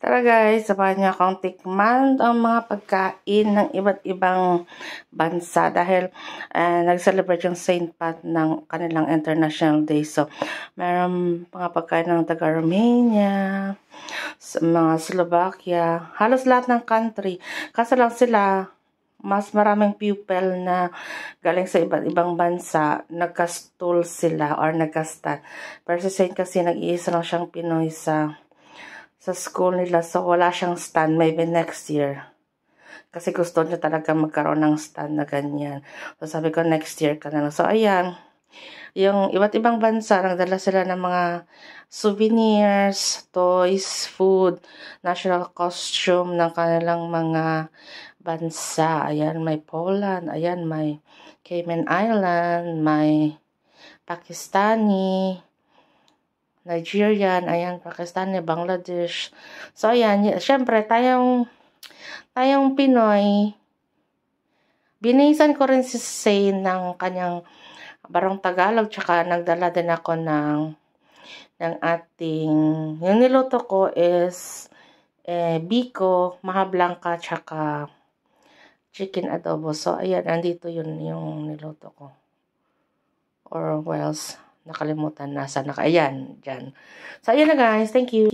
Tara guys, sabahan niyo akong tikman ang mga pagkain ng iba't ibang bansa dahil nag-celebrate yung Saint Pat ng kanilang International Day. So, meron mga pagkain ng taga-Romania, mga Slovakia, halos lahat ng country. Kaso lang sila, mas maraming pupil na galing sa iba't ibang bansa, nagka-stool sila or nagka-stand. Pero si Saint kasi nag-iisa lang siyang Pinoy sa school nila. So, wala siyang stand. Maybe next year. Kasi gusto niya talaga magkaroon ng stand na ganyan. So, sabi ko, next year ka na lang. So, ayan. Yung iba't ibang bansa, nagdala sila ng mga souvenirs, toys, food, national costume ng kanilang mga bansa. Ayan, may Poland. Ayan, may Cayman Island. May Pakistani, Nigerian, ayan, Pakistani, Bangladesh. So, ayan, syempre, tayong Pinoy, binisan ko rin si Zane ng kanyang barong Tagalog, tsaka nagdala din ako ng ating, yung niluto ko is, biko, maha blanca, tsaka chicken adobo. So, ayan, andito yun yung niluto ko. Or, well, nakalimutan na. Ayan, dyan. So, ayan na guys. Thank you.